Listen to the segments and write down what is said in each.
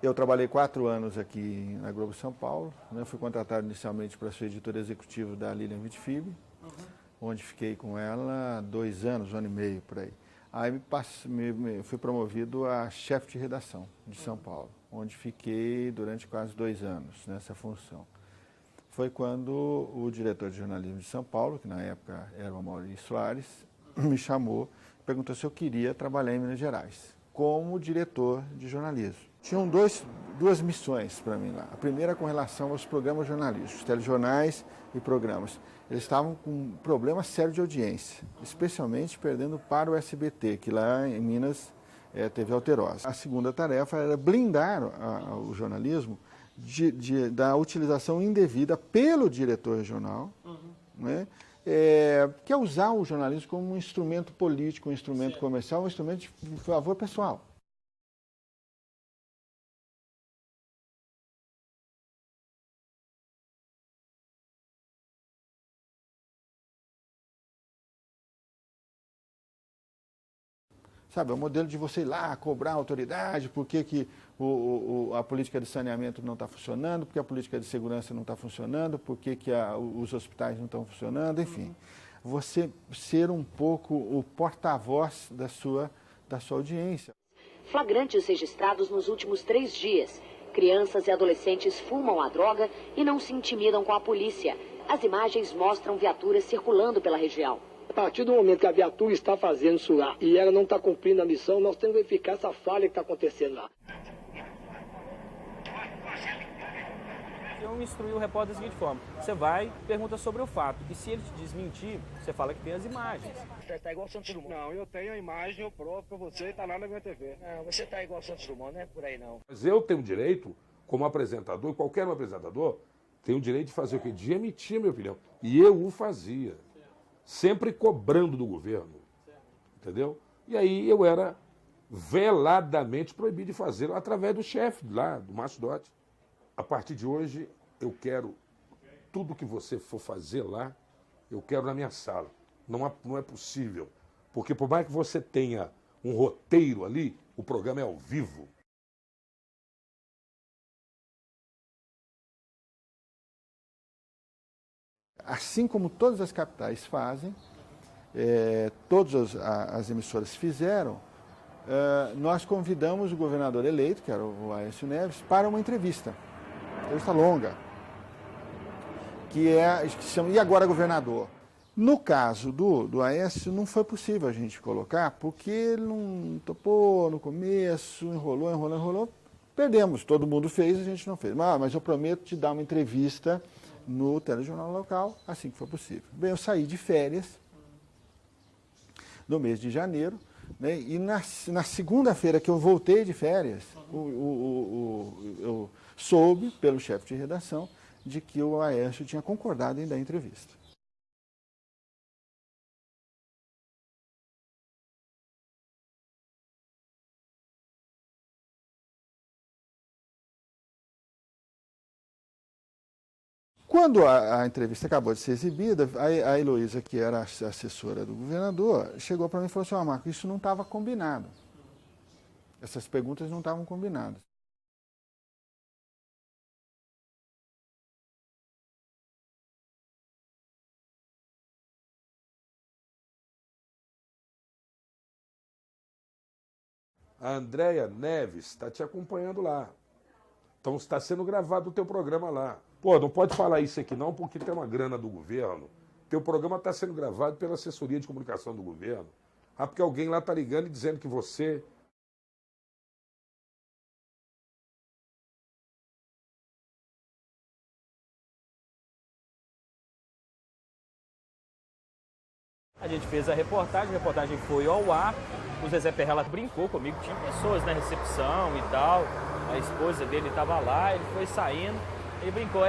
Eu trabalhei 4 anos aqui na Globo São Paulo, né? Fui contratado inicialmente para ser editor executivo da Lilian Witfib, onde fiquei com ela 2 anos, 1 ano e meio por aí. Aí fui promovido a chefe de redação de São Paulo, onde fiquei durante quase 2 anos nessa função. Foi quando o diretor de jornalismo de São Paulo, que na época era o Amaury Soares, me chamou e perguntou se eu queria trabalhar em Minas Gerais como diretor de jornalismo. Tinham duas missões para mim lá. A primeira com relação aos programas jornalísticos, telejornais e programas. Eles estavam com um problema sério de audiência, especialmente perdendo para o SBT, que lá em Minas teve alterosa. A segunda tarefa era blindar o jornalismo da utilização indevida pelo diretor regional, né? Que é usar o jornalismo como um instrumento político, um instrumento comercial, um instrumento de favor pessoal. Sabe, é o modelo de você ir lá cobrar a autoridade, por que a política de saneamento não está funcionando, por que a política de segurança não está funcionando, por que os hospitais não estão funcionando, enfim. Você ser um pouco o porta-voz da sua audiência. Flagrantes registrados nos últimos 3 dias. Crianças e adolescentes fumam a droga e não se intimidam com a polícia. As imagens mostram viaturas circulando pela região. A partir do momento que a viatura está fazendo isso lá e ela não está cumprindo a missão, nós temos que verificar essa falha que está acontecendo lá. Eu instruí o repórter da seguinte forma: você vai, pergunta sobre o fato, e se ele te desmentir, você fala que tem as imagens. Você está igual Santos Dumont. Não, eu tenho a imagem, eu provo para você e está lá na minha TV. Não, você está igual Santos Dumont, não é por aí não. Mas eu tenho direito, como apresentador, e qualquer apresentador, tem o direito de fazer o quê? De emitir a minha opinião. E eu o fazia. Sempre cobrando do governo, entendeu? E aí eu era veladamente proibido de fazê-lo através do chefe lá, do Márcio Dotti. A partir de hoje, eu quero tudo que você for fazer lá, eu quero na minha sala. Não é possível, porque por mais que você tenha um roteiro ali, o programa é ao vivo. Assim como todas as capitais fazem, todas as emissoras fizeram, nós convidamos o governador eleito, que era o Aécio Neves, para uma entrevista longa, que se chama E Agora Governador? No caso do Aécio, não foi possível a gente colocar, porque ele não topou no começo, enrolou, perdemos, todo mundo fez, a gente não fez. Mas eu prometo te dar uma entrevista no telejornal local, assim que for possível. Bem, eu saí de férias no mês de janeiro, né, e na segunda-feira que eu voltei de férias, eu soube, pelo chefe de redação, de que o Aécio tinha concordado em dar entrevista. Quando a entrevista acabou de ser exibida, a Heloísa, que era a assessora do governador, chegou para mim e falou assim: Marco, isso não estava combinado. Essas perguntas não estavam combinadas. A Andréia Neves está te acompanhando lá. Então está sendo gravado o teu programa lá. Pô, não pode falar isso aqui não, porque tem uma grana do governo. Teu programa está sendo gravado pela assessoria de comunicação do governo. Ah, porque alguém lá está ligando e dizendo que você... A gente fez a reportagem foi ao ar, o Zezé Perrella brincou comigo, tinha pessoas na recepção e tal, a esposa dele estava lá, ele foi saindo, ele brincou,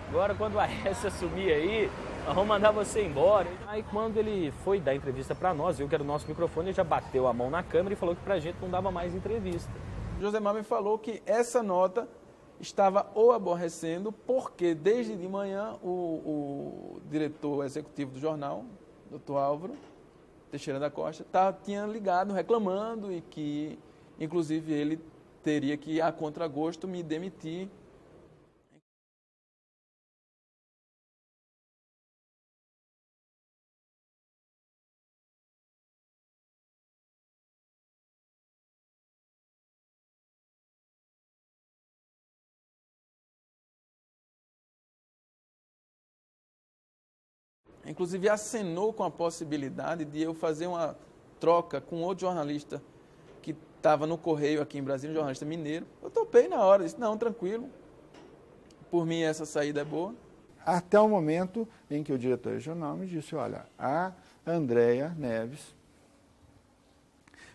agora quando o Aécio assumir aí, nós vamos mandar você embora. Aí quando ele foi dar entrevista para nós, viu que era o nosso microfone, ele já bateu a mão na câmera e falou que pra gente não dava mais entrevista. Josemar me falou que essa nota estava o aborrecendo, porque desde de manhã o diretor executivo do jornal, Dr. Álvaro Teixeira da Costa, tinha ligado reclamando e que, inclusive, ele teria que, a contragosto, me demitir. Inclusive, acenou com a possibilidade de eu fazer uma troca com outro jornalista que estava no Correio aqui em Brasília, um jornalista mineiro. Eu topei na hora, disse, não, tranquilo, por mim essa saída é boa. Até o momento em que o diretor regional me disse, olha, a Andréia Neves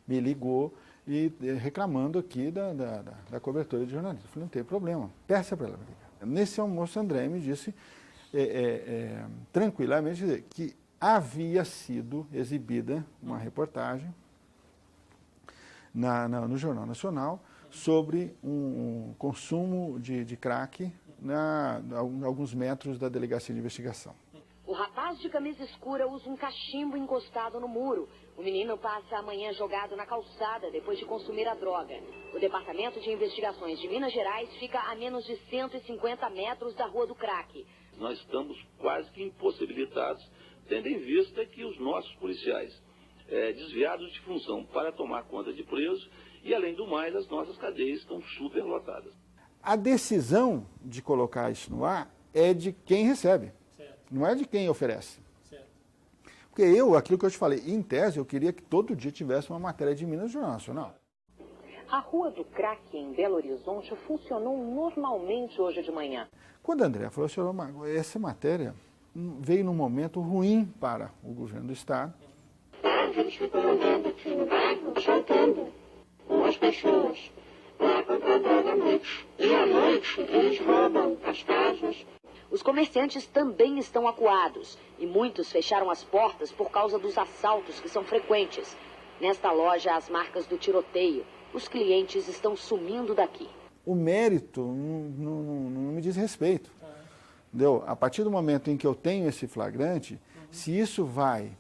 me ligou e reclamando aqui da cobertura de jornalismo. Eu falei, não tem problema, peça para ela. Nesse almoço, a Andréia me disse tranquilamente que havia sido exibida uma reportagem no Jornal Nacional sobre um consumo de crack a alguns metros da delegacia de investigação. O rapaz de camisa escura usa um cachimbo encostado no muro. O menino passa a manhã jogado na calçada depois de consumir a droga. O Departamento de Investigações de Minas Gerais fica a menos de 150 metros da Rua do Crack. Nós estamos quase que impossibilitados, tendo em vista que os nossos policiais, desviados de função para tomar conta de presos, e além do mais, as nossas cadeias estão superlotadas. A decisão de colocar isso no ar é de quem recebe, não é de quem oferece. Porque aquilo que eu te falei, em tese, eu queria que todo dia tivesse uma matéria de Minas no Jornal Nacional. A Rua do Crack, em Belo Horizonte, funcionou normalmente hoje de manhã. Quando a Andréia falou, senhor Marco, essa matéria veio num momento ruim para o governo do Estado. Eles ficam andando aqui no bairro, soltando umas pessoas para comprar droga à noite. E à noite eles roubam as casas. Os comerciantes também estão acuados e muitos fecharam as portas por causa dos assaltos que são frequentes. Nesta loja, as marcas do tiroteio. Os clientes estão sumindo daqui. O mérito não me diz respeito. Entendeu? A partir do momento em que eu tenho esse flagrante, se isso vai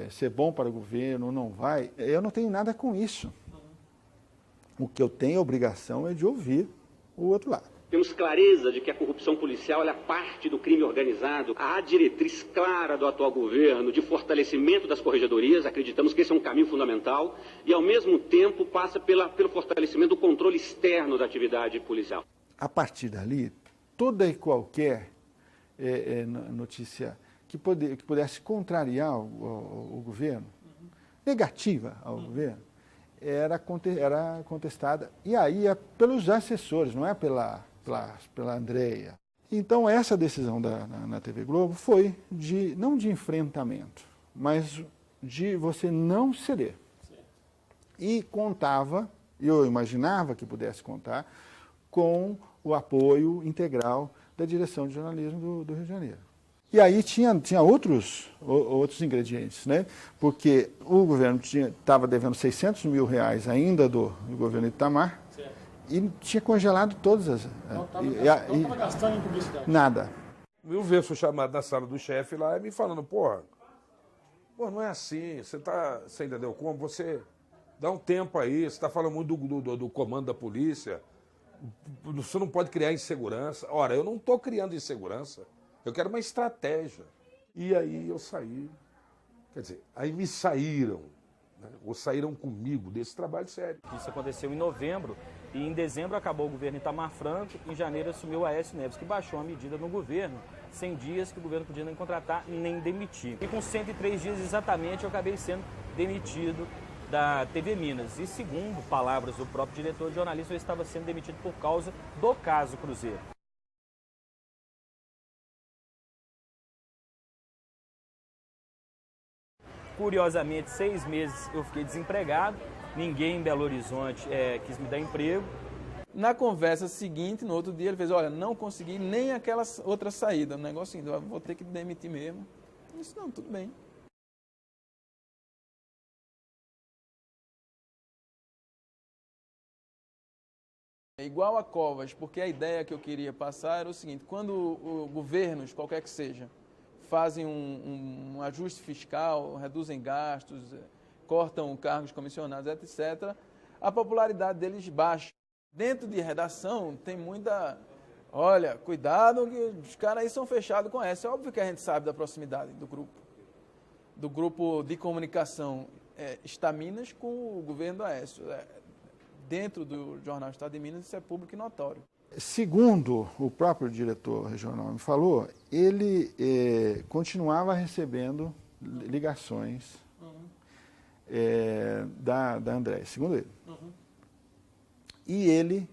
ser bom para o governo ou não vai, eu não tenho nada com isso. O que eu tenho a obrigação é de ouvir o outro lado. Temos clareza de que a corrupção policial é parte do crime organizado. Há diretriz clara do atual governo de fortalecimento das corregedorias, acreditamos que esse é um caminho fundamental, e ao mesmo tempo passa pelo fortalecimento do controle externo da atividade policial. A partir dali, toda e qualquer notícia que pudesse contrariar o governo, negativa ao governo, era contestada, e aí é pelos assessores, não é pela Andréia. Então, essa decisão na TV Globo foi não de enfrentamento, mas de você não ceder. E contava, eu imaginava que pudesse contar, com o apoio integral da direção de jornalismo do Rio de Janeiro. E aí tinha outros ingredientes, né? Porque o governo estava devendo R$600 mil ainda do governo Itamar, e tinha congelado todas as... Não estava gastando em publicidade. Nada. Mil vezes fui chamado na sala do chefe lá e me falando, pô, não é assim, você entendeu como? Você dá um tempo aí, você está falando muito do comando da polícia, você não pode criar insegurança. Ora, eu não estou criando insegurança, eu quero uma estratégia. E aí eu saí, quer dizer, aí me saíram, né? Ou saíram comigo desse trabalho sério. Isso aconteceu em novembro e em dezembro acabou o governo Itamar Franco, em janeiro assumiu o Aécio Neves, que baixou a medida no governo, 100 dias que o governo podia nem contratar nem demitir. E com 103 dias exatamente eu acabei sendo demitido da TV Minas. E segundo palavras do próprio diretor de jornalismo, eu estava sendo demitido por causa do caso Cruzeiro. Curiosamente, 6 meses eu fiquei desempregado, ninguém em Belo Horizonte quis me dar emprego. Na conversa seguinte, no outro dia, ele fez, olha, não consegui nem aquela outra saída, um negocinho, eu vou ter que demitir mesmo. Eu disse, não, tudo bem. É igual a Covas, porque a ideia que eu queria passar era o seguinte, quando governos, qualquer que seja, fazem um ajuste fiscal, reduzem gastos, cortam cargos comissionados, etc., a popularidade deles baixa. Dentro de redação tem muita... Olha, cuidado que os caras aí são fechados com essa. É óbvio que a gente sabe da proximidade do grupo de comunicação Estaminas com o governo do Aécio. Dentro do jornal Estado de Minas isso é público e notório. Segundo o próprio diretor regional me falou, ele continuava recebendo ligações da André, segundo ele. E ele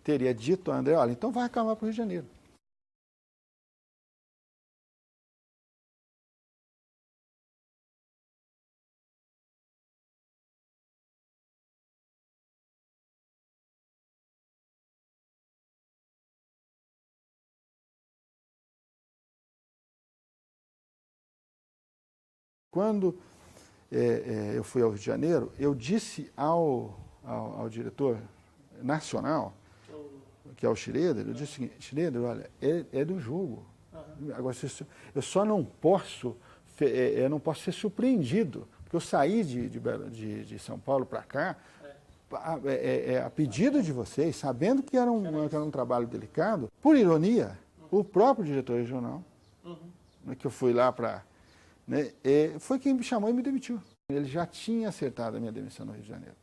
teria dito a André, olha, então vai acalmar para o Rio de Janeiro. Quando eu fui ao Rio de Janeiro, eu disse ao diretor nacional, que é o Schroeder, eu disse o seguinte, Schroeder, olha, é do jogo. Agora, eu só não posso, ser surpreendido, porque eu saí de São Paulo para cá, a pedido de vocês, sabendo que era um trabalho delicado, por ironia, o próprio diretor regional, que eu fui lá para... foi quem me chamou e me demitiu. Ele já tinha acertado a minha demissão no Rio de Janeiro.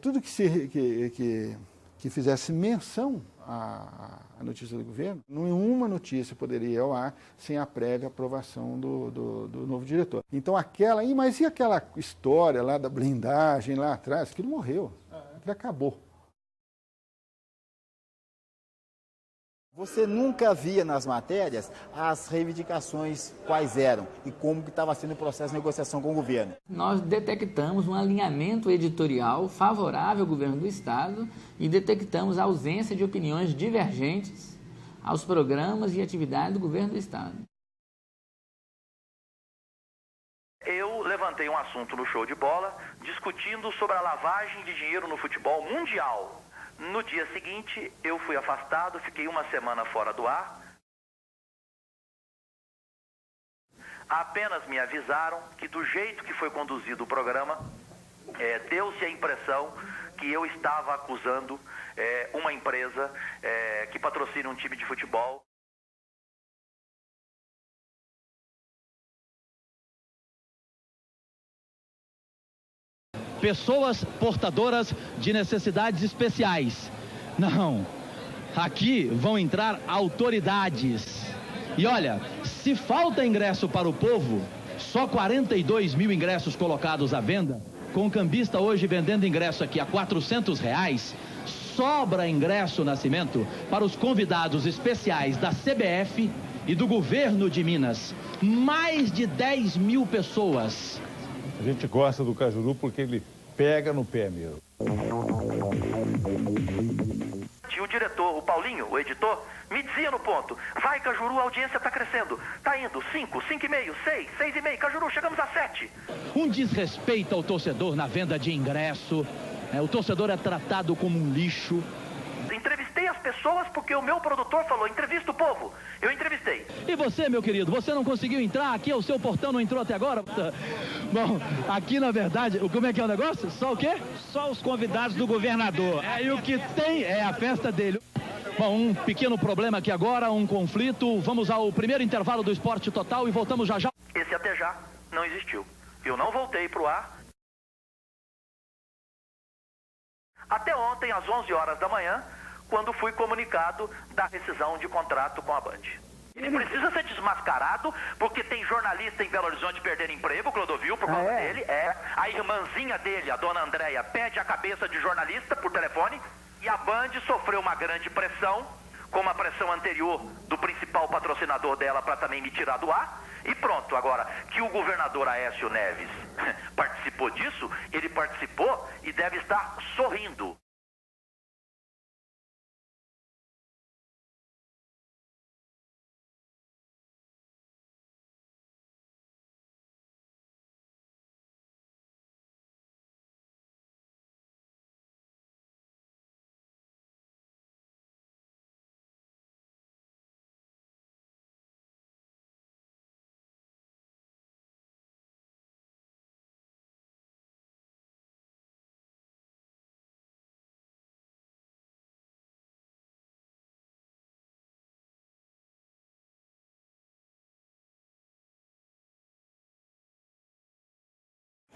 Tudo que fizesse menção à notícia do governo, nenhuma notícia poderia ir ao ar sem a prévia aprovação do novo diretor. Então mas e aquela história lá da blindagem lá atrás? Aquilo morreu, aquilo acabou. Você nunca via nas matérias as reivindicações quais eram e como que estava sendo o processo de negociação com o governo. Nós detectamos um alinhamento editorial favorável ao governo do Estado e detectamos a ausência de opiniões divergentes aos programas e atividades do governo do Estado. Eu levantei um assunto no show de bola discutindo sobre a lavagem de dinheiro no futebol mundial. No dia seguinte, eu fui afastado, fiquei uma semana fora do ar. Apenas me avisaram que do jeito que foi conduzido o programa, deu-se a impressão que eu estava acusando uma empresa que patrocina um time de futebol. Pessoas portadoras de necessidades especiais. Não, aqui vão entrar autoridades. E olha, se falta ingresso para o povo, só 42 mil ingressos colocados à venda, com o cambista hoje vendendo ingresso aqui a R$400, sobra ingresso, Nascimento, para os convidados especiais da CBF e do governo de Minas. Mais de 10 mil pessoas. A gente gosta do Cajuru porque ele pega no pé mesmo. O diretor, o Paulinho, o editor, me dizia no ponto: vai, Cajuru, a audiência está crescendo. Está indo 5, 5,5, 6, 6,5. Cajuru, chegamos a 7. Um desrespeito ao torcedor na venda de ingresso. O torcedor é tratado como um lixo. Entrevistei as pessoas porque o meu produtor falou: entrevista o povo. Eu entrevistei. E você, meu querido, você não conseguiu entrar aqui? O seu portão não entrou até agora? Bom, aqui na verdade, como é que é o negócio? Só o quê? Só os convidados do governador. E o que tem é a festa dele. Bom, um pequeno problema aqui agora, um conflito. Vamos ao primeiro intervalo do Esporte Total e voltamos já já. Esse até já não existiu. Eu não voltei para o ar. Até ontem, às 11 horas da manhã, quando fui comunicado da rescisão de contrato com a Band. Ele precisa ser desmascarado, porque tem jornalista em Belo Horizonte perdendo emprego, Clodovil, por causa dele. A irmãzinha dele, a dona Andréia, pede a cabeça de jornalista por telefone. E a Band sofreu uma grande pressão, como a pressão anterior do principal patrocinador dela para também me tirar do ar. E pronto, agora, que o governador Aécio Neves participou disso, ele participou e deve estar sorrindo.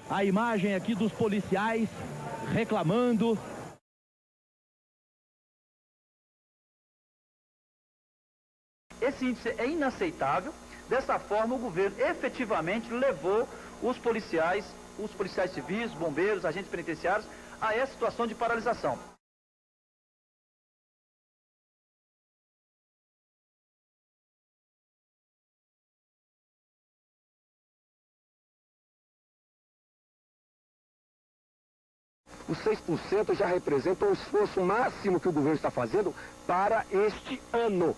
A imagem aqui dos policiais reclamando. Esse índice é inaceitável. Dessa forma, o governo efetivamente levou os policiais civis, bombeiros, agentes penitenciários, a essa situação de paralisação. Os 6% já representam o esforço máximo que o governo está fazendo para este ano.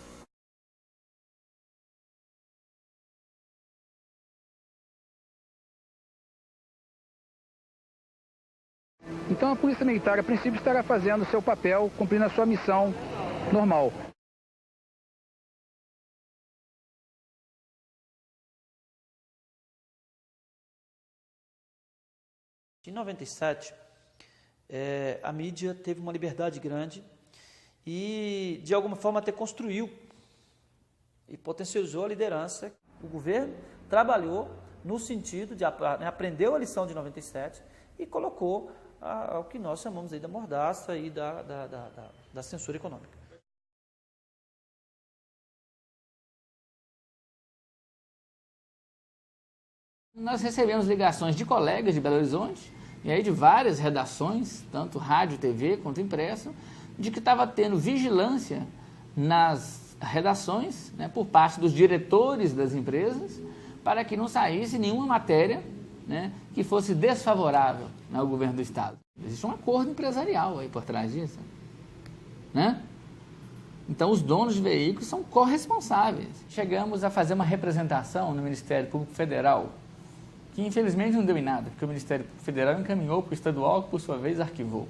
Então a Polícia Militar, a princípio, estará fazendo o seu papel, cumprindo a sua missão normal. Em 97, a mídia teve uma liberdade grande e, de alguma forma, até construiu e potencializou a liderança. O governo trabalhou no sentido de aprendeu a lição de 97 e colocou o que nós chamamos aí da mordaça e da censura econômica. Nós recebemos ligações de colegas de Belo Horizonte, e aí de várias redações, tanto rádio, TV, quanto impresso, de que estava tendo vigilância nas redações, né, por parte dos diretores das empresas, para que não saísse nenhuma matéria, né, que fosse desfavorável ao governo do Estado. Existe um acordo empresarial aí por trás disso, né? Então, os donos de veículos são corresponsáveis. Chegamos a fazer uma representação no Ministério Público Federal, que infelizmente não deu em nada, porque o Ministério Público Federal encaminhou para o estadual, que por sua vez arquivou.